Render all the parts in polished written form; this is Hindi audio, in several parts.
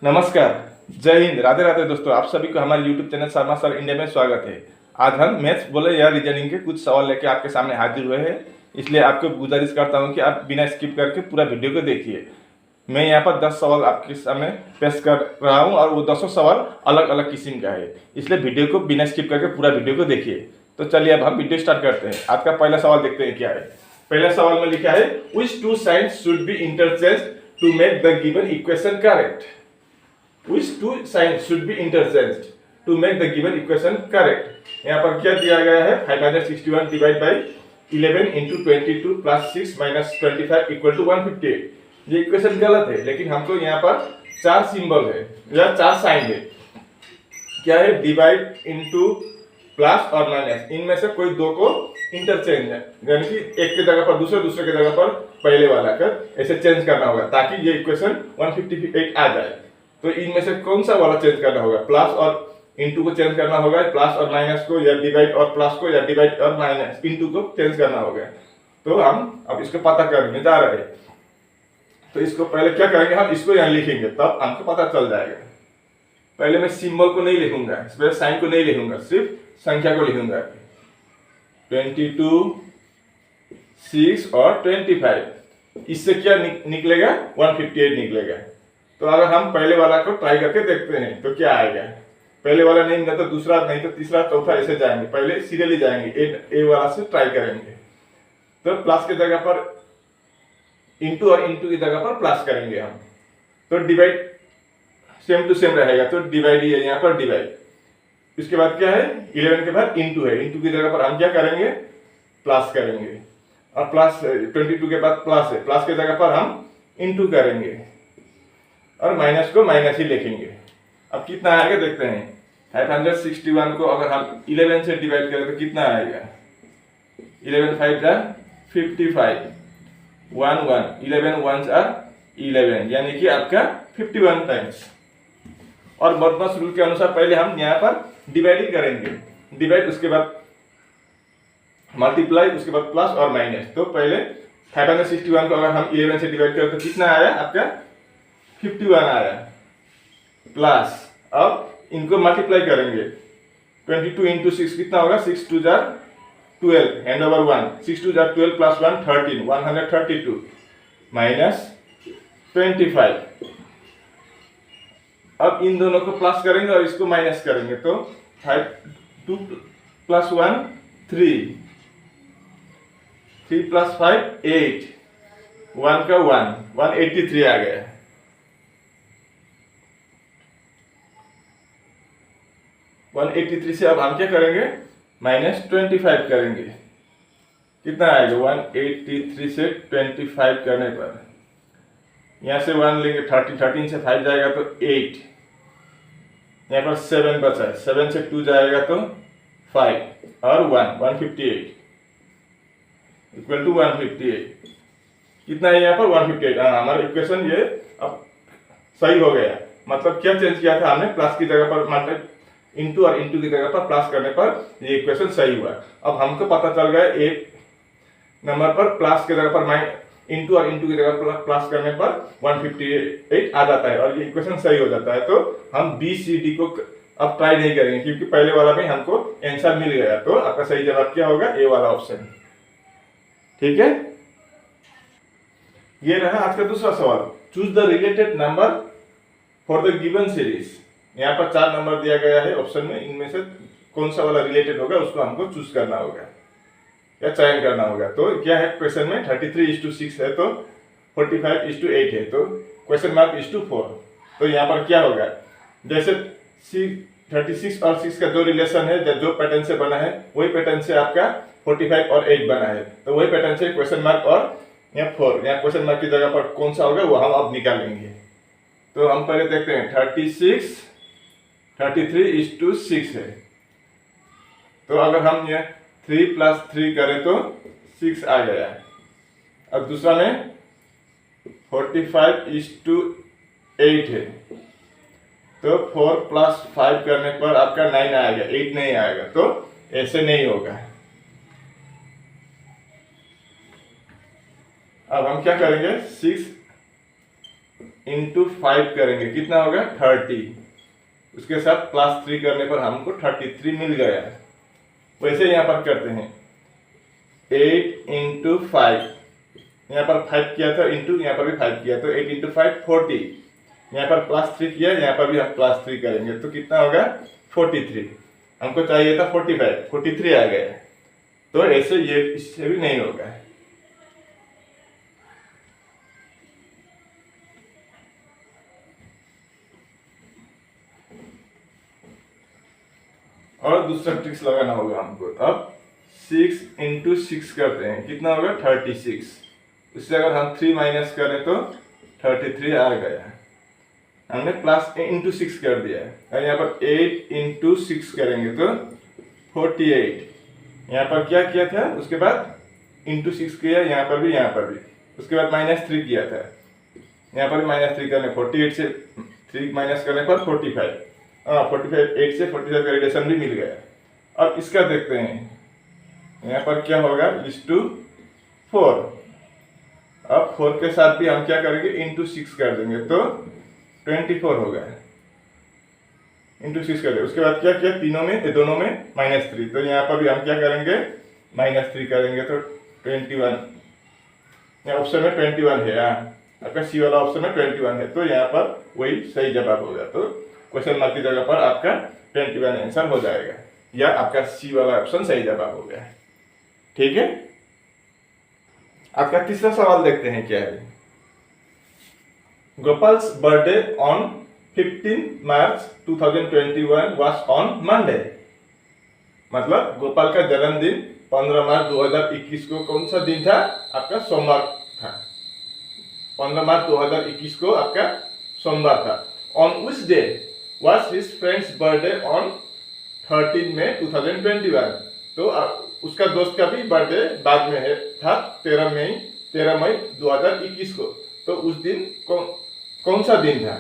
नमस्कार, जय हिंद, राधे राधे दोस्तों। आप सभी को हमारे YouTube channel Sharma sir India में स्वागत है। आज हम मैथ्स बोले या रीजनिंग के कुछ सवाल लेके आपके सामने हाजिर हुए हैं, इसलिए आपको गुजारिश करता हूं कि आप बिना स्किप करके पूरा वीडियो को देखिए। मैं यहाँ पर 10 सवाल आपके सामने पेश कर रहा हूँ और वो 10 सवाल अलग अलग किस्म का है, इसलिए वीडियो को बिना स्किप करके पूरा वीडियो को देखिए। तो चलिए अब हम वीडियो स्टार्ट करते हैं। आज का पहला सवाल देखते हैं क्या है। पहला सवाल में लिखा है, which two science should be interchanged to make the given equation correct. Which two signs should be interchanged to make the given equation correct? यहाँ पर क्या दिया गया है, 561 divide by 11 into 22 plus 6 minus 25 equal to 158। ये इक्वेशन गलत है, लेकिन हमको यहाँ पर चार सिंबल है या चार साइन है। क्या है? डिवाइड इंटू प्लस और माइनस, इनमें से कोई दो को इंटरचेंज है, यानी कि एक के जगह पर दूसरे, दूसरे के जगह पर पहले वाला कर ऐसे चेंज करना होगा ताकि ये इक्वेशन 158 आ जाए। तो इनमें से कौन सा वाला चेंज करना होगा? प्लस और इनटू को चेंज करना होगा, प्लस और माइनस को, या डिवाइड और प्लस को, या डिवाइड और माइनस इनटू को चेंज करना होगा। तो हम अब इसको पता करने जा रहे हैं। तो इसको पहले क्या करेंगे, हम इसको यहाँ लिखेंगे, तब हमको पता चल जाएगा। पहले मैं सिंबल को नहीं लिखूंगा, इसमें साइन को नहीं लिखूंगा, सिर्फ संख्या को लिखूंगा। 22, 6 और 25, इससे क्या निकलेगा? 158 निकलेगा। तो अगर हम पहले वाला को ट्राई करके देखते हैं तो क्या आएगा। पहले वाला नहीं मिला तो दूसरा, नहीं तो तीसरा, चौथा, ऐसे जाएंगे। पहले सीरियली जाएंगे, ए वाला से ट्राई करेंगे। तो प्लस के जगह पर इंटू और इंटू की जगह पर प्लस करेंगे हम। तो डिवाइड सेम टू सेम रहेगा, तो डिवाइड ही है यहाँ पर, डिवाइड। इसके बाद क्या है? 11 के बाद इंटू है, इंटू की जगह पर हम क्या करेंगे? प्लस करेंगे। और प्लस 22 के बाद प्लस है, प्लस के जगह पर हम इंटू करेंगे और माइनस को माइनस ही लिखेंगे। अब कितना आएगा देखते हैं। 561 को अगर हम 11 से डिवाइड करें तो कितना आएगा? 11 5 जा 55, 1 1, 11 1 जा 11, यानी कि आपका 51 टाइम्स। और बदमाश रूल के अनुसार पहले हम यहाँ पर डिवाइड ही करेंगे, डिवाइड उसके बाद मल्टीप्लाई, उसके बाद प्लस और माइनस। तो पहले 561 को अगर हम 11 से डिवाइड करें तो कितना आया आपका? 51 आया, प्लस अब इनको मल्टीप्लाई करेंगे। 22 इंटू 6 कितना होगा? 6 2 जा 12, हैंड ओवर 1, 6 2 जा 12 प्लस 1 13, 132 माइनस 25। अब इन दोनों को प्लस करेंगे और इसको माइनस करेंगे, तो 2 प्लस 1 3, 3 प्लस 5 8, 1 का 1, 183 आ गया। 183 से अब हम क्या करेंगे? माइनस 25 करेंगे। कितना आएगा? 183 से 25 करने पर यहाँ से 1 लेंगे, 13 से 5 जाएगा तो 8, यहाँ पर 7 बचा है, 7 से 2 जाएगा तो 5 और 1, 158 इक्वल टू 158। कितना है यहाँ पर? 158। हमारा इक्वेशन ये अब सही हो गया। मतलब क्या चेंज किया था हमने? प्लस की जगह पर इंटू और इंटू की जगह पर प्लस करने पर ये इक्वेशन सही हुआ। अब हमको पता चल गया एक नंबर पर प्लस की जगह पर इंटू और इंटू की जगह पर प्लस करने पर 158 आ जाता है और ये इक्वेशन सही हो जाता है। तो हम बी सी डी को अब ट्राई नहीं करेंगे, क्योंकि पहले वाला में हमको आंसर मिल गया। तो आपका सही जवाब क्या होगा? ए वाला ऑप्शन। ठीक है, ये रहा आज का दूसरा सवाल। Choose the related number for the given series. यहाँ पर 4 नंबर दिया गया है ऑप्शन में, इनमें से कौन सा वाला रिलेटेड होगा उसको हमको चूज करना होगा या चयन करना होगा। तो क्या है क्वेश्चन में? 33:6 है, तो 45:8 है, तो क्वेश्चन मार्क /4। तो यहाँ पर क्या होगा? जैसे 36 और 6 का जो रिलेशन है, जो पैटर्न से बना है, वही पैटर्न से आपका 45 और 8 बना है, तो वही पैटर्न से क्वेश्चन मार्क और यहाँ 4, यहाँ क्वेश्चन मार्क की जगह पर कौन सा होगा वो हम अब निकालेंगे। तो हम पहले देखते हैं। 33:6 है, तो अगर हम ये 3 + 3 करें तो 6 आ गया। अब दूसरा में 45:8 है, तो 4 + 5 करने पर आपका 9 आएगा, 8 नहीं आएगा, तो ऐसे नहीं होगा। अब हम क्या करेंगे? 6 इंटू 5 करेंगे, कितना होगा 30। उसके साथ +3 करने पर हमको 33 मिल गया। वैसे यहाँ पर करते हैं 8 इंटू 5, यहाँ पर 5 किया था इंटू, यहाँ पर भी 5 किया, तो 8 इंटू 5 40। यहाँ पर +3 किया, यहाँ पर भी हम +3 करेंगे तो कितना होगा 43। हमको चाहिए था 45, 43 आ गया। तो ऐसे ये इससे भी नहीं होगा। और दूसरा ट्रिक्स लगाना होगा हमको। अब 6 इंटू 6 करते हैं, कितना होगा 36। उससे अगर हम 3 माइनस करें तो 33 आ गया। हमने प्लस इंटू 6 कर दिया है। और यहाँ पर 8 इंटू 6 करेंगे तो 48। यहाँ पर क्या किया था, उसके बाद इंटू 6 किया, यहाँ पर भी, यहाँ पर भी। उसके बाद -3 किया था, यहाँ पर भी -3 करने, 48 से 3 माइनस करने पर 45। 45, 8 से 45 का रिलेशन भी मिल गया। अब इसका देखते हैं, यहाँ पर क्या होगा इस टू 4। अब 4 के साथ भी हम क्या करेंगे इंटू 6 कर देंगे तो 24 होगा। इंटू 6 कर देंगे। उसके बाद क्या किया, दोनों में -3, तो यहाँ पर भी हम क्या करेंगे -3 करेंगे तो 21। यहाँ ऑप्शन में 21 है, आपका सी वाला ऑप्शन में 21 है, तो यहाँ पर वही सही जवाब होगा। तो क्वेश्चन मार्क की जगह पर आपका 21 आंसर हो जाएगा, या आपका सी वाला ऑप्शन सही जवाब हो गया। ठीक है। आज का तीसरा सवाल देखते हैं क्या है। Gopal's birthday on 15 March 2021 was on Monday. मतलब गोपाल का जन्मदिन 15 मार्च 2021 को कौन सा दिन था, आपका सोमवार था। 15 मार्च 2021 को आपका सोमवार था। ऑन उस day was his friends birthday on 13 मई 2021। तो उसका दोस्त का भी बर्थडे बाद में है, था 13 मई 2021 को। तो उस दिन कौन सा दिन था,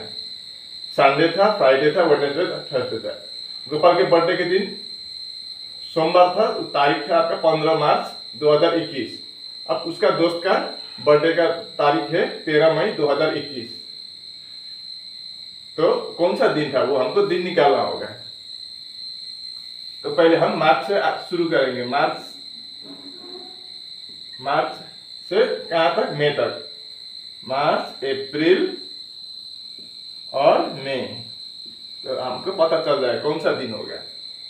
संडे था, फ्राइडे था, वेडनेसडे था, थर्सडे था। गोपाल के बर्थडे के दिन सोमवार था, तारीख था आपका 15 मार्च 2021। अब उसका दोस्त का बर्थडे का तारीख है 13 मई 2021। तो कौन सा दिन था, वो हमको दिन निकालना होगा। तो पहले हम मार्च से शुरू करेंगे। मार्च से कहां तक, मई तक। मार्च, अप्रैल और मई। तो हमको पता चल जाए कौन सा दिन होगा।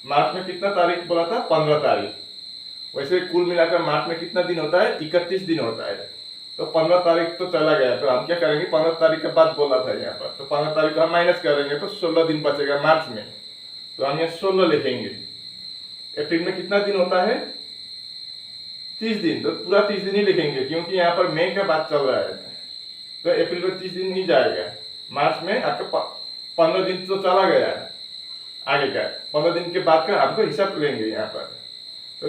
मार्च में कितना तारीख बोला था, 15 तारीख। वैसे कुल मिलाकर मार्च में कितना दिन होता है, 31 दिन होता है। तो 15 तारीख तो चला गया, तो हम क्या करेंगे, 15 तारीख के बाद बोला था यहाँ पर, तो 15 तारीख को हम माइनस करेंगे तो 16 दिन बचेगा मार्च में। तो हम यहाँ 16 लिखेंगे। अप्रैल में कितना दिन होता है, 30 दिन। तो पूरा 30 दिन ही लिखेंगे, क्योंकि यहाँ पर मई का बात चल रहा है, तो अप्रैल में 30 दिन ही जाएगा। मार्च में आपका 15 दिन तो चला गया आगे का, 15 दिन के बाद का आपको हिसाब लेंगे यहाँ पर। तो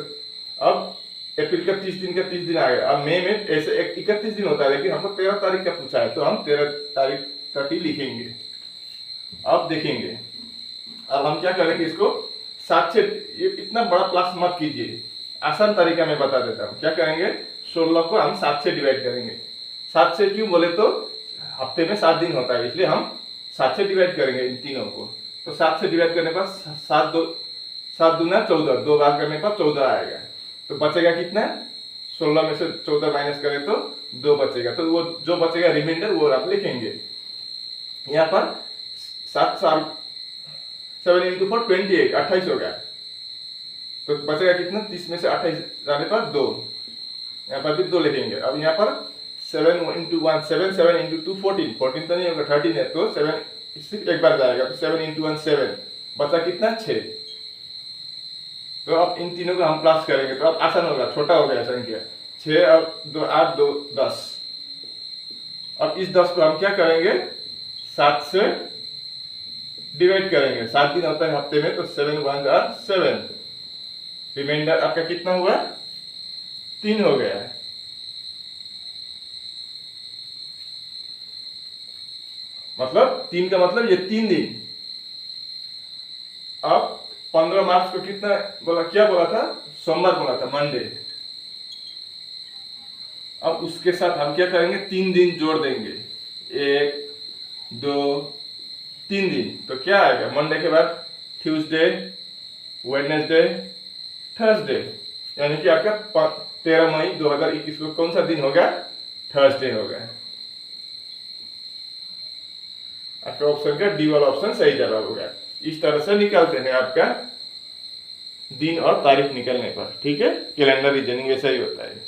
अब अप्रैल का 30 दिन का 30 दिन आ गया। अब मई में ऐसे 31 दिन होता है, लेकिन हमको 13 तारीख का पूछा है, तो हम 13 तारीख तक ही लिखेंगे। अब देखेंगे, अब हम क्या करेंगे, इसको 7 से, ये इतना बड़ा प्लस मत कीजिए, आसान तरीका मैं बता देता हूँ। क्या करेंगे, 16 को हम 7 से डिवाइड करेंगे। 7 से क्यों बोले तो हफ्ते में 7 दिन होता है, इसलिए हम 7 से डिवाइड करेंगे इन तीनों को। तो 7 से डिवाइड करने पर 7 दूना 14, 2 बार करने पर 14 आएगा। तो बचेगा कितना, 16 में से 14 माइनस करें तो 2 बचेगा। तो वो जो बचेगा रिमाइंडर वो आप लिखेंगे यहाँ पर। 7 इंटू 4 28, 28 हो गया। तो बचेगा कितना, 30 में से 28 जाने पर 2, यहाँ पर भी 2 लिखेंगे। अब यहाँ पर 7 इंटू 1 7, 7 इंटू 2 14, 14 तो नहीं होगा, 13 है, तो 7 सिर्फ एक बार जाएगा। तो 7 इंटू 1 7, बचा कितना 6। तो अब इन तीनों को हम प्लस करेंगे तो अब आसान होगा, छोटा हो गया संख्या। 6 और 2 8, 2 10। अब इस 10 को हम क्या करेंगे, 7 से डिवाइड करेंगे। 7 दिन होता है हफ्ते में, तो 7 1 जा 7। रिमाइंडर आपका कितना हुआ, 3 हो गया। मतलब 3 का मतलब ये 3 दिन। अब 15 मार्च को कितना बोला, क्या बोला था, सोमवार बोला था, मंडे। अब उसके साथ हम क्या करेंगे, 3 दिन जोड़ देंगे, 1 2, 3 दिन, तो क्या आएगा? मंडे के बाद ट्यूसडे, वेडनेसडे, थर्सडे, यानी कि आपका 13 मई 2021 को कौन सा दिन होगा? थर्सडे होगा। आपका ऑप्शन का डी वाला ऑप्शन सही जवाब होगा। इस तरह से निकालते हैं आपका दिन और तारीख निकलने पर, ठीक है। कैलेंडर रीजनिंग ऐसा ही होता है।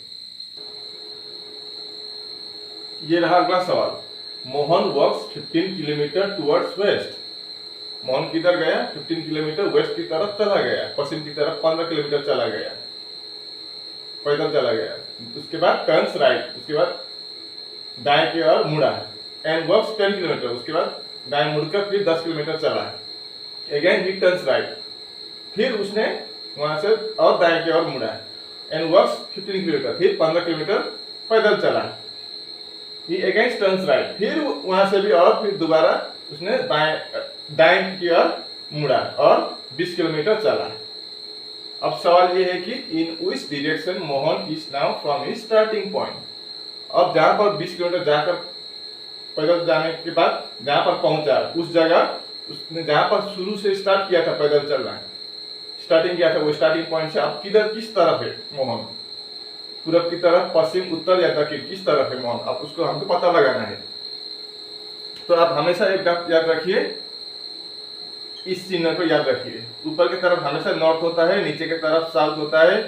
ये रहा अगला सवाल। मोहन वॉक्स 15 किलोमीटर टुवर्ड्स वेस्ट। मोहन किधर गया? 15 किलोमीटर वेस्ट की तरफ चला गया, पश्चिम की तरफ 15 किलोमीटर चला गया, पैदल चला गया। उसके बाद टर्न्स राइट, उसके बाद दाएं की ओर मुड़ा, एंड वॉक्स 10 किलोमीटर, उसके बाद दाएं मुड़कर फिर 10 किलोमीटर चला। अगेन ही टर्न्स राइट, फिर उसने वहां से और दाएं की ओर मुड़ा, एंड वॉक्स 15 किलोमीटर, फिर 15 किलोमीटर पैदल चला। ही अगेन टर्न्स राइट, फिर वहां से भी और फिर दोबारा उसने दाएं की ओर मुड़ा और 20 किलोमीटर चला। अब सवाल ये है कि in which direction Mohan is now from his starting point. अब जहां पर 20 किलोमीटर जाकर पैदल जाने के बाद जहां पर पहुंचा, उस जगह उसने जहां पर शुरू से स्टार्ट किया था पैदल चलना, स्टार्टिंग किया था, वो स्टार्टिंग पॉइंट से अब किधर, किस तरफ है मोहन? पूरब की तरफ, पश्चिम, उत्तर या दक्षिण, किस तरफ है मोहन? अब उसको हमको पता लगाना है। तो आप हमेशा एक बात याद रखिए, इस चिन्ह को याद रखिए। ऊपर की तरफ हमेशा नॉर्थ होता है, नीचे की तरफ साउथ होता है,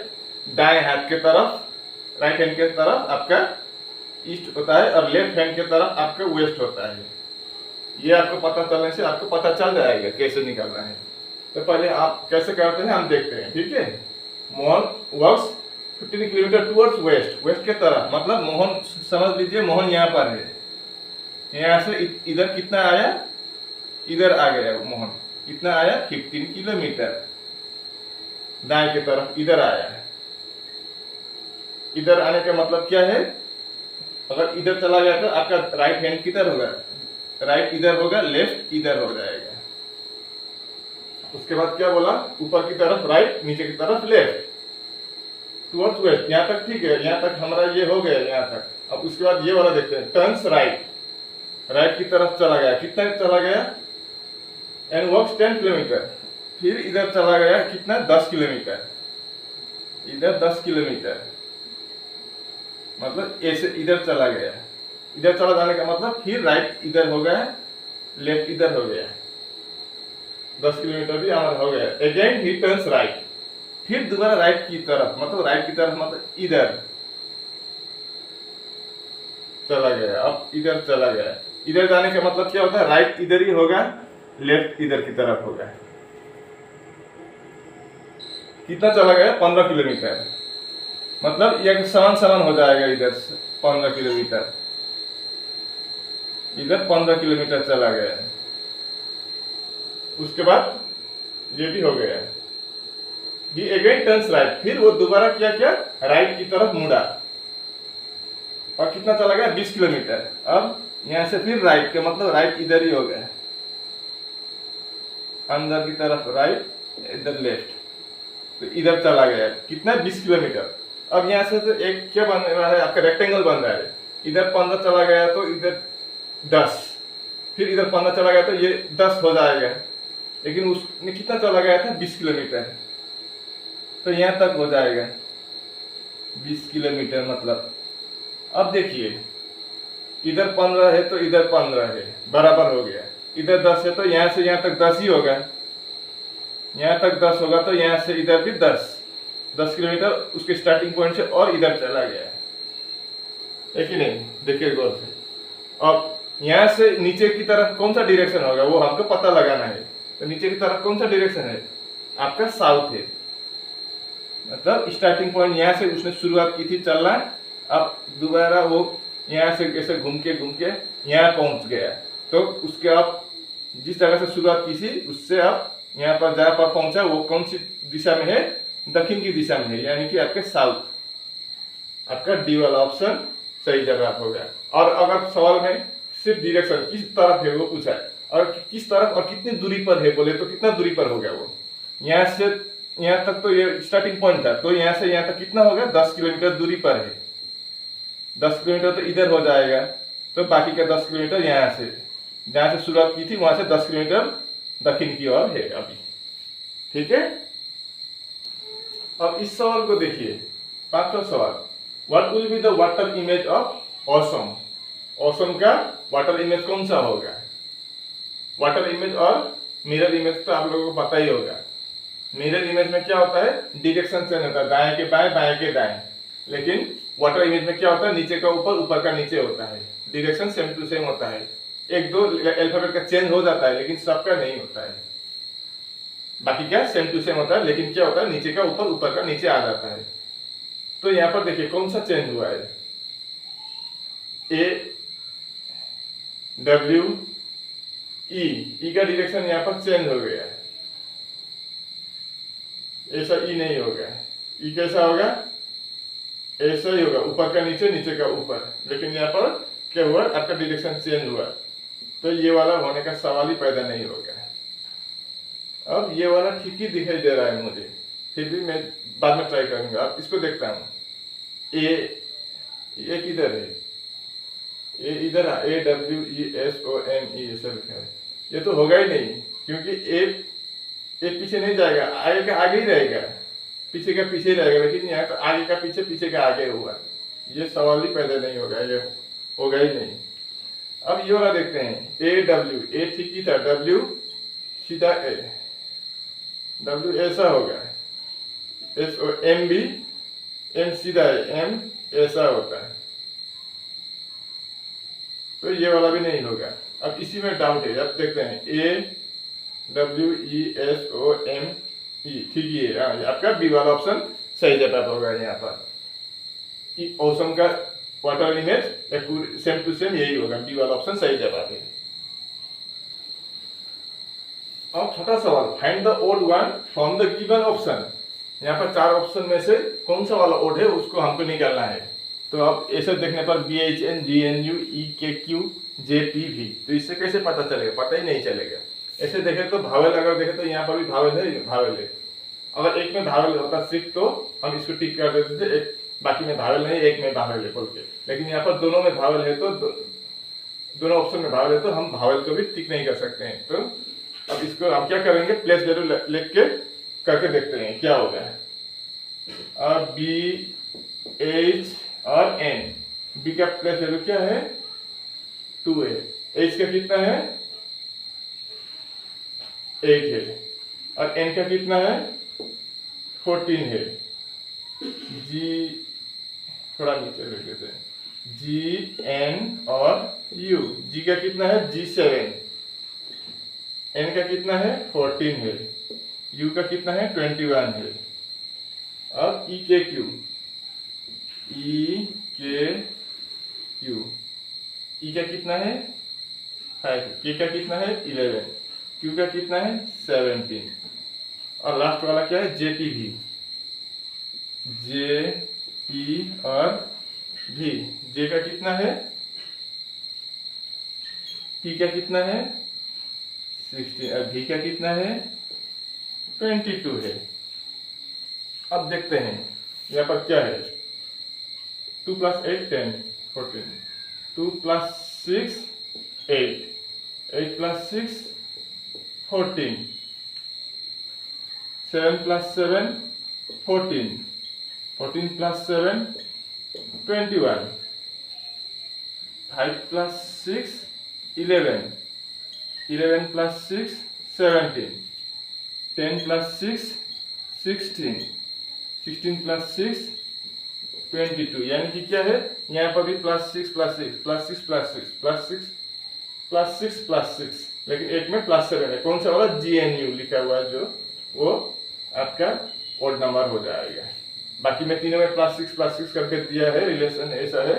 दाएं हाथ के तरफ, राइट हैंड के तरफ आपका ईस्ट होता है, और लेफ्ट हैंड के तरफ आपका वेस्ट होता है। ये आपको पता चलने से आपको पता चल जाएगा कैसे निकालना है। तो पहले आप कैसे करते हैं हम देखते हैं, ठीक है। Mohan works 15 kilometre towards west, west के तरफ, मतलब मोहन समझ लीजिए मोहन यहाँ पर है, यहाँ से इधर कितना आया, इधर आ गया मोहन, कितना आया? 15 किलोमीटर। दाएं की तरफ इधर आया। इधर आने का मतलब क्या है? अगर इधर चला गया तो आपका राइट हैंड किधर होगा? राइट इधर होगा, लेफ्ट इधर हो जाएगा। उसके बाद क्या बोला? ऊपर की तरफ राइट, नीचे की तरफ लेफ्ट, टुवर्ड्स वेस्ट। यहाँ तक ठीक है, यहाँ तक हमारा ये हो गया यहाँ तक। अब उसके बाद ये वाला देखते हैं, टर्न्स राइट, राइट की तरफ चला गया, कितना चला गया? एंड वॉक्स 10 किलोमीटर, फिर इधर चला गया, कितना? 10 किलोमीटर, इधर 10 किलोमीटर, मतलब ऐसे इधर चला गया। इधर चला जाने का मतलब फिर राइट इधर हो गया, लेफ्ट इधर हो गया, 10 किलोमीटर भी हमारा हो गया। अगेन ही टर्न्स राइट, फिर दोबारा राइट की तरफ, मतलब राइट की तरफ मतलब इधर चला गया। अब इधर चला गया, इधर जाने का मतलब क्या होता है? राइट इधर ही होगा, लेफ्ट इधर की तरफ होगा। कितना चला गया? 15 किलोमीटर, मतलब ये समान समान हो जाएगा। इधर 15 किलोमीटर, इधर 15 किलोमीटर चला गया। उसके बाद ये भी हो गया। He again turns right, फिर वो दोबारा क्या किया? राइट की तरफ मुड़ा, और कितना चला गया? 20 किलोमीटर। अब यहाँ से फिर राइट का मतलब राइट इधर ही हो गया, अंदर की तरफ राइट, इधर लेफ्ट, तो इधर चला गया। कितना? 20 किलोमीटर। अब यहाँ से तो एक क्या बन रहा है? आपका रेक्टेंगल बन रहा है। इधर 15 चला गया तो इधर 10, फिर इधर 15 चला गया तो ये 10 हो जाएगा। लेकिन उसने कितना चला गया था? 20 किलोमीटर, तो यहाँ तक हो जाएगा 20 किलोमीटर। मतलब अब देखिए, इधर 15 है तो इधर 15 है, बराबर हो गया। इधर 10 है तो यहाँ से यहाँ तक 10 ही होगा, यहाँ तक 10 होगा, तो यहाँ से इधर भी 10 किलोमीटर उसके स्टार्टिंग पॉइंट से और इधर चला गया है कि नहीं? देखिए गौर से। अब यहाँ से नीचे की तरफ कौन सा डायरेक्शन होगा वो हमको पता लगाना है। तो नीचे की तरफ कौन सा डायरेक्शन है? आपका साउथ है, मतलब स्टार्टिंग पॉइंट यहाँ से उसने शुरुआत की थी चलना। अब दोबारा वो यहाँ से ऐसे घूम के यहाँ पहुंच गया, तो उसके आप जिस जगह से शुरुआत की थी उससे आप यहाँ पर जहाँ पर पहुंचा वो कौन सी दिशा में है? दक्षिण की दिशा में है, यानी कि आपके साउथ। आपका डी वाला ऑप्शन सही जवाब होगा। और अगर सवाल में सिर्फ डायरेक्शन किस तरफ है वो पूछा है, और किस तरफ और कितनी दूरी पर है बोले तो कितना दूरी पर हो गया वो? यहाँ से यहाँ तक तो ये स्टार्टिंग पॉइंट था, तो यहाँ से यहाँ तक कितना हो गया? 10 किलोमीटर दूरी पर है। 10 किलोमीटर तो इधर हो जाएगा, तो बाकी का 10 किलोमीटर यहाँ से, जहां से शुरुआत की थी वहां से 10 किलोमीटर दक्षिण की ओर है अभी। ठीक है, अब इस सवाल को देखिए, पांचवा सवाल, what will be the water image of ocean. Ocean का वाटर इमेज कौन सा होगा? वाटर इमेज और मिरर इमेज तो आप लोगों को पता ही होगा। मिरर इमेज में क्या होता है, डायरेक्शन चेंज होता है, दाएं के बाएं बाएं के दाएं। लेकिन वाटर इमेज में क्या होता है, नीचे का ऊपर ऊपर का नीचे होता है, डायरेक्शन सेम टू सेम होता है। एक दो अल्फाबेट का चेंज हो जाता है लेकिन सबका नहीं होता है। बाकी क्या सेम टू सेम होता है, लेकिन क्या होता है, नीचे का ऊपर ऊपर का नीचे आ जाता है। तो यहां पर देखिए कौन सा चेंज हुआ है, ए डब्ल्यू ई का डायरेक्शन यहां पर चेंज हो गया है। ऐसा ई नहीं होगा, ई कैसा होगा, ऐसा ही होगा, ऊपर का नीचे नीचे का ऊपर। लेकिन यहाँ पर क्या हुआ, आपका डायरेक्शन चेंज हुआ, तो ये वाला होने का सवाल ही पैदा नहीं होगा। अब ये वाला ठीक ही दिखाई दे रहा है मुझे, फिर भी मैं बाद में ट्राई करूंगा। अब इसको देखता हूँ, ए किधर है, ए इधर A W E S O M E ऐसा लिखा है। ये तो होगा ही नहीं, क्योंकि ए पीछे नहीं जाएगा, आगे का आगे ही रहेगा, पीछे का पीछे ही रहेगा। लेकिन यहाँ तो आगे का पीछे, पीछे का आगे हुआ, ये सवाल ही पैदा नहीं होगा, ये होगा ही नहीं। अब ये वाला देखते हैं, ए डब्ल्यू, ए ठीक ही था, डब्ल्यू सीधा ए, डब्ल्यू ऐसा होगा, एस ओ एम भी, एम सीधा है, एम ऐसा होता है, तो ये वाला भी नहीं होगा। अब इसी में डाउट है, अब देखते हैं, A W E S O M E, ठीक ही है, आपका बी वाला ऑप्शन सही जवाब होगा। यहाँ पर ओशन का water image same to same यही होगा, बी वाला ऑप्शन सही जवाब है। अब छोटा सवाल, find the odd one from the given option. यहाँ पर 4 ऑप्शन में से कौन सा वाला ओड है उसको हमको निकालना है। तो अब ऐसे देखने पर B H N G N U E K Q J P भी, तो इससे कैसे पता चलेगा, पता ही नहीं चलेगा। ऐसे देखे तो भावेल, अगर देखे तो यहाँ पर भी भावेल है, भावेल है। अगर एक में भावेल होता सिर्फ तो हम इसको टिक कर देते थे, एक बाकी में भावेल नहीं, एक में भावेल है बोल के। लेकिन यहाँ पर दोनों में भावेल है, तो दोनों ऑप्शन में भावेल है, तो हम भावेल को भी टिक नहीं कर सकते हैं। तो अब इसको हम क्या करेंगे, प्लेस वैल्यू लिख के करके देखते हैं क्या होगा। अब बी एच और एन, बी का प्लेस वैल्यू क्या है, 2 है, एच का कितना है, 8 है, और एन का कितना है, 14 है। जी थोड़ा नीचे लिख देते हैं, जी एन और यू, जी का कितना है, G7, एन का कितना है, 14 है, यू का कितना है, 21 है। अब ई के क्यू, ई के क्यू, ई का कितना है, 5, के का कितना है, 11, क्यू का कितना है, 17, और लास्ट वाला क्या है, जेपी भी, जे पी और भी, जे का कितना है, पी का कितना है, 16, और भी का कितना है, 22 है। अब देखते हैं यहाँ पर क्या है, 2 + 8 10 14, 2 + 6 8, 8 + 6 14, 7 + 7 14, 14 + 7 21, 5 + 6 11, 11 + 6 17, 10 + 6 16, 16 + 6 22, यानी कि क्या है, यहाँ पर भी +6 + 6 +6 +6 +6 +6 +6, लेकिन एक में +7 है। कौन सा वाला, GNU लिखा हुआ है जो, वो आपका ओड नंबर हो जाएगा। बाकी में तीनों में +6 +6 करके दिया है, रिलेशन ऐसा है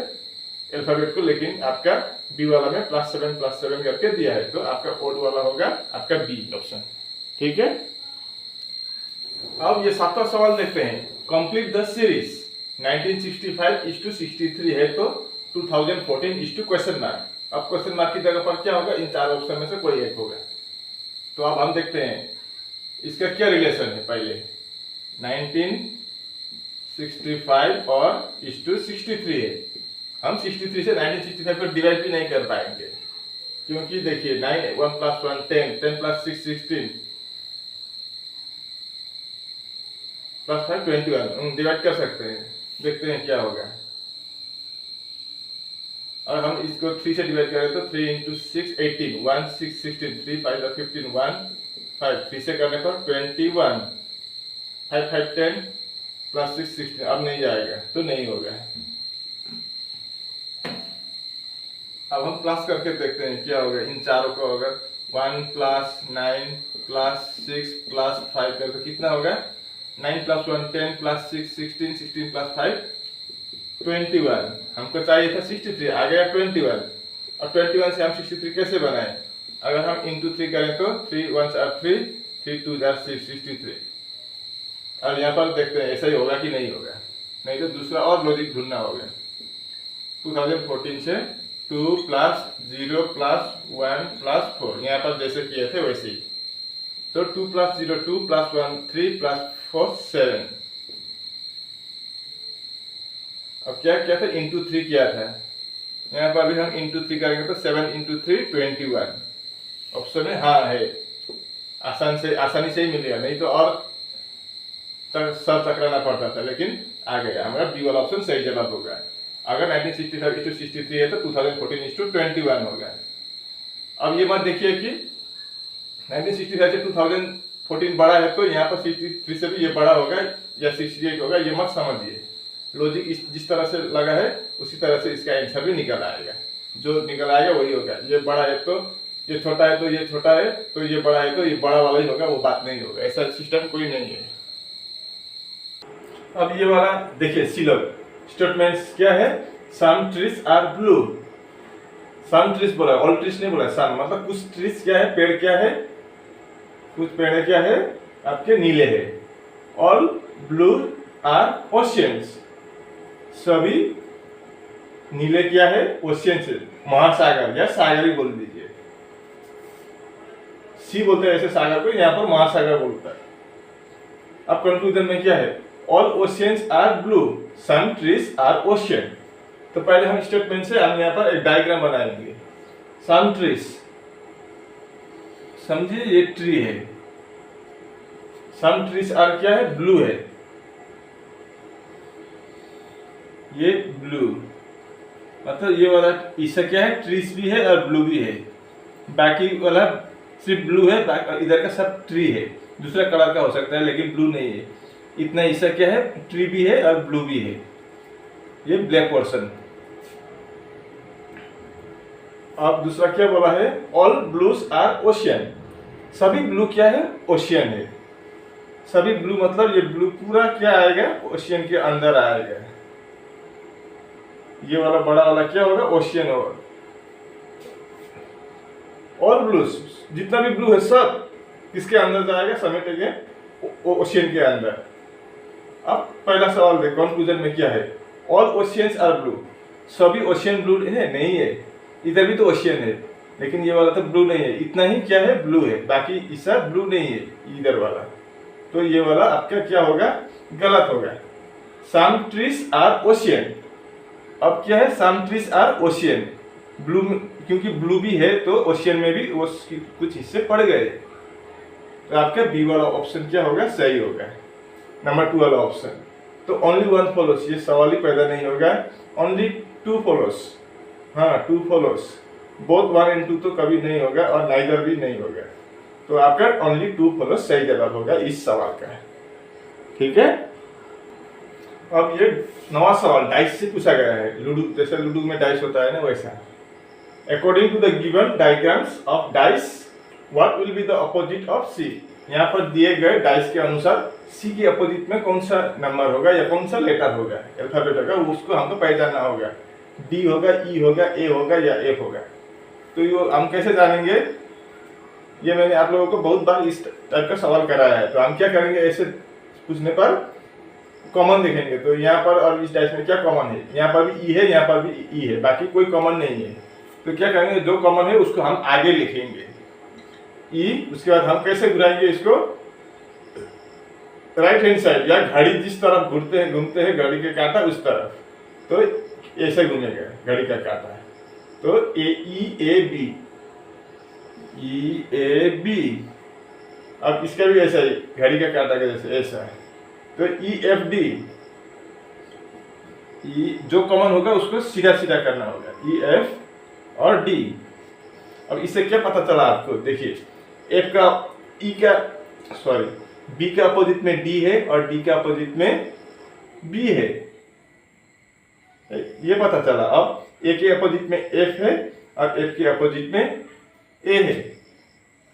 अल्फाबेट को, लेकिन आपका बी वाला में +7 +7 करके दिया है, तो आपका ओड वाला होगा आपका बी ऑप्शन। ठीक है, अब ये 7वां सवाल देखते हैं, कंप्लीट द सीरीज 1965:63 है, तो 2014:? अब क्वेश्चन मार्क की जगह पर क्या होगा, इन 4 ऑप्शन में से कोई एक होगा। तो अब हम देखते हैं इसका क्या रिलेशन है। पहले 1965 और 63 है, हम 63 से 1965 को डिवाइड भी नहीं कर पाएंगे, क्योंकि देखिए 9 1 + 1 10 10 + 6 16 + 5 21 डिवाइड कर सकते हैं, देखते हैं क्या होगा। और हम इसको 3 से डिवाइड करें तो 3 × 6 18 1 6 16 3 5 15 1 5 3 से करने पर 21 5 5 10 + 6 16 अब नहीं जाएगा तो नहीं होगा। अब हम प्लस करके देखते हैं क्या होगा। इन चारों को अगर 1 + 9 + 6 + 5 करें तो कितना होगा। 9 + 1 10 + 6 16 16 + 5 21। हमको चाहिए था 63, आ गया 21। और 21 से हम 63 कैसे बनाए। अगर हम इंटू 3 करें तो 3 1 are 3 3 2 are 6 63। और यहाँ पर देखते हैं ऐसा ही होगा कि नहीं होगा, नहीं तो दूसरा और लॉजिक ढूंढना होगा। 2014 से 2 + 0 + 1 + 4 यहाँ पर जैसे किए थे वैसे ही। तो 2 + 0 2 + 1 3 + 4 7। अब क्या किया था, इंटू 3 किया था। यहाँ पर भी हम इंटू 3 करेंगे तो 7 × 3 21। ऑप्शन में हाँ है, आसानी से ही मिलेगा, नहीं तो और सर चकराना पड़ता था, लेकिन आ गया हमारा बी वाला ऑप्शन सही जवाब होगा। अगर 1965 × 63 है तो 2014 × 21 होगा। अब ये मत देखिए कि 1965 से 2014 बड़ा है तो यहाँ पर 63 से भी ये बड़ा होगा या 68 होगा, ये मत समझिए। लॉजिक जिस तरह से लगा है उसी तरह से इसका आंसर भी निकल आएगा, जो निकल आएगा वही होगा। ये बड़ा है तो ये छोटा है, तो ये छोटा है तो ये बड़ा है, तो ये बड़ा वाला ही होगा, वो बात नहीं होगा। ऐसा सिस्टम कोई नहीं है। अब ये वाला देखिए सिलॉग स्टेटमेंट्स क्या है। Some trees are blue, some trees बोला, ऑल ट्रीज नहीं बोला। सम मतलब कुछ ट्रीज क्या है, पेड़ क्या है, कुछ पेड़ क्या है आपके नीले है। ऑल ब्लू आर ओशियंस, सभी नीले क्या है, ओशियन से महासागर या सागर ही बोल दीजिए। सी बोलते हैं ऐसे सागर को, यहाँ पर महासागर बोलता है। अब कंक्लूजन में क्या है, all oceans are blue, some trees are ocean. तो पहले हम स्टेटमेंट से हम यहाँ पर एक डायग्राम बनाएंगे। सम ट्रीज, समझिए ये ट्री है, सम ट्रीज आर क्या है, ब्लू है, ये ब्लू मतलब ये वाला इससे क्या है, ट्रीज भी है और ब्लू भी है। बाकी वाला सिर्फ ब्लू है, इधर का सब ट्री है, दूसरा कलर का हो सकता है लेकिन ब्लू नहीं है। इतना इससे क्या है, ट्री भी है और ब्लू भी है, ये ब्लैक पोर्शन। अब दूसरा क्या बोला है, ऑल ब्लूज आर ओशियन, सभी ब्लू क्या है, ओशियन है। सभी ब्लू मतलब ये ब्लू पूरा क्या आएगा, ओशियन के अंदर आएगा। ये वाला बड़ा वाला क्या होगा, ओशियन होगा। और ब्लूज जितना भी ब्लू है सब किसके अंदर जाएगा, समेटेंगे ओशियन के अंदर। अब पहला सवाल देखो कंक्लूजन में क्या है, ऑल ओशियंस आर ब्लू, सभी ओशियन ब्लू है, नहीं है। इधर भी तो ओशियन है लेकिन ये वाला तो ब्लू नहीं है, इतना ही क्या है, ब्लू है, बाकी इसका ब्लू नहीं है इधर वाला। तो ये वाला आपका क्या होगा, गलत होगा। सम ट्रीज आर ओशियन, अब क्या है, some trees are ocean, blue क्योंकि ब्लू भी है तो ओशियन में भी उसके कुछ हिस्से पड़ गए। तो आपका बी वाला ऑप्शन क्या होगा, सही होगा, नंबर 2 वाला ऑप्शन। तो ओनली 1 फॉलोस, ये सवाल ही पैदा नहीं होगा। ओनली 2 फॉलोस, हाँ 2 फॉलोस, बोथ 1 and 2 तो कभी नहीं होगा और नाइदर भी नहीं होगा। तो आपका ओनली 2 फॉलोस सही जवाब होगा इस सवाल का, ठीक है। अब ये नवा सवाल डाइस से पूछा गया है, लूडो जैसे लूडो में डाइस होता है ना वैसा। According to the given diagrams of dice what will be the opposite of C. यहाँ पर दिए गए डाइस के अनुसार सी के अपोजिट में कौन सा नंबर होगा या कौन सा लेटर होगा, अल्फाबेट होगा, उसको हमको पहचानना होगा। डी होगा, ई होगा, ए होगा या एफ होगा। तो ये हम कैसे जानेंगे, ये मैंने आप लोगों को बहुत बार इस टाइप का सवाल कराया है। तो हम क्या करेंगे, ऐसे पूछने पर कॉमन देखेंगे। तो यहाँ पर और इस डाइस में क्या कॉमन है, यहाँ पर भी ई है, यहाँ पर भी ई है, बाकी कोई कॉमन नहीं है। तो क्या करेंगे, जो कॉमन है उसको हम आगे लिखेंगे ई, उसके बाद हम कैसे घुराएंगे इसको, राइट हैंड साइड, या घड़ी जिस तरफ घूमते हैं घड़ी के कांटा उस तरफ, तो ऐसे घूमेगा घड़ी का कांटा। तो ए ई ए बी EAB। अब इसका भी ऐसा ही, घड़ी का कांटा का जैसे ऐसा है। तो EFD, जो कॉमन होगा उसको सीधा सीधा करना होगा, EF और D। अब इससे क्या पता चला आपको, देखिए F का B का अपोजिट में D है और D का अपोजिट में B है, ये पता चला। अब A के अपोजिट में F है और F के अपोजिट में A है,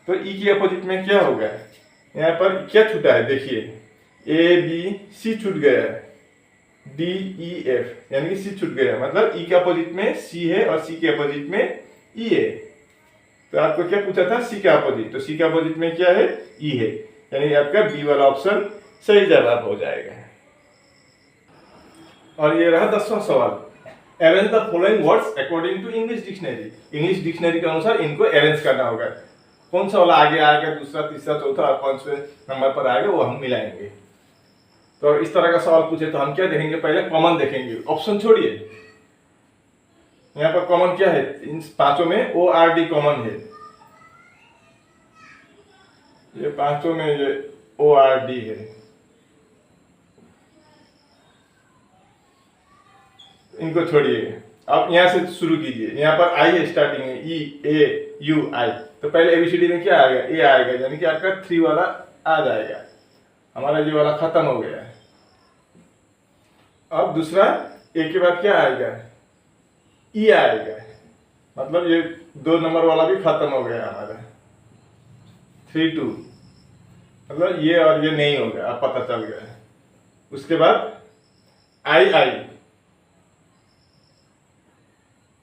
तो E के अपोजिट में क्या होगा, यहाँ पर क्या छूटा है, देखिए ABC छूट गया है, DEF यानी कि C छूट गया, मतलब E के अपोजिट में C है और C के अपोजिट में E है। तो आपको क्या पूछा था, C का अपोजिट, तो C का अपोजिट में क्या है, E है, यानी आपका B वाला ऑप्शन सही जवाब हो जाएगा। और ये रहा 10वां सवाल, arrange the following words according to English dictionary. English dictionary के अनुसार इनको अरेंज करना होगा, कौन सा वाला आगे आएगा, दूसरा, तीसरा, चौथा और 5वें नंबर पर आएगा वो हम मिलाएंगे। तो इस तरह का सवाल पूछे तो हम क्या देखेंगे, पहले कॉमन देखेंगे, ऑप्शन छोड़िए। यहाँ पर कॉमन क्या है, इन पांचों में ORD कॉमन है, ये पांचों में ये ORD है। इनको छोड़िए, आप यहाँ से शुरू कीजिए। यहाँ पर I है, स्टार्टिंग में EAUI, तो पहले ABCD में क्या आएगा, A आएगा, यानी कि आपका 3 वाला आ जाएगा, हमारा ये वाला खत्म हो गया है। अब दूसरा A के बाद क्या आएगा, E आएगा, मतलब ये 2 नंबर वाला भी खत्म हो गया हमारा, 3 2, मतलब ये और ये नहीं होगा, अब पता चल गया है। उसके बाद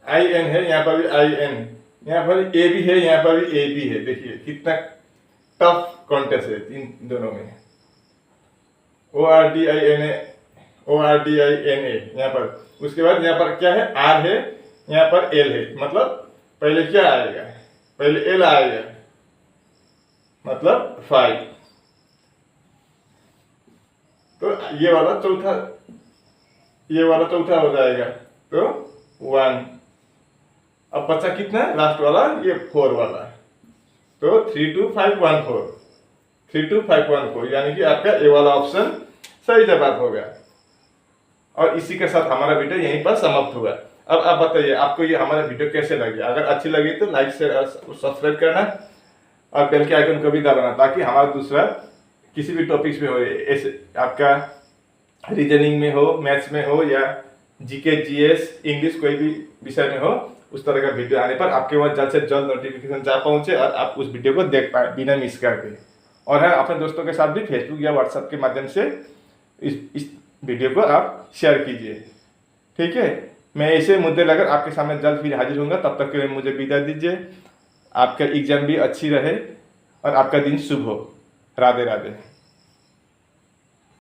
IN है, यहाँ पर भी IN, यहाँ पर A भी है, यहाँ पर भी A भी है, देखिए कितना टफ कॉन्टेस्ट है इन दोनों में। ORDINA यहाँ पर, उसके बाद यहाँ पर क्या है, R है, यहाँ पर L है, मतलब पहले क्या आएगा, पहले L आएगा, मतलब 5, तो ये वाला चौथा हो जाएगा, तो 1। अब बचा कितना, लास्ट वाला ये 4 वाला, तो 3 2 5 1 4, 3 2 5 1 4, यानी कि आपका ए वाला ऑप्शन सही जवाब होगा। और इसी के साथ हमारा वीडियो यहीं पर समाप्त हुआ। अब आप बताइए आपको ये हमारा वीडियो कैसे लगे, अगर अच्छी लगी तो लाइक शेयर और सब्सक्राइब करना और बेल के आइकन को भी दबाना, ताकि हमारा दूसरा किसी भी टॉपिक्स में हो, ऐसे आपका रीजनिंग में हो, मैथ्स में हो या जीके जीएस इंग्लिश कोई भी विषय में हो, उस तरह का वीडियो आने पर आपके पास जल्द से जल्द नोटिफिकेशन जा पहुंचे और आप उस वीडियो को देख पाए बिना मिस करके। और है अपने दोस्तों के साथ भी फेसबुक या व्हाट्सएप के माध्यम से इस वीडियो को आप शेयर कीजिए, ठीक है। मैं ऐसे मुद्दे लेकर आपके सामने जल्द फिर हाजिर होऊंगा, तब तक के लिए मुझे विदा दीजिए। आपका एग्जाम भी अच्छी रहे और आपका दिन शुभ हो। राधे राधे।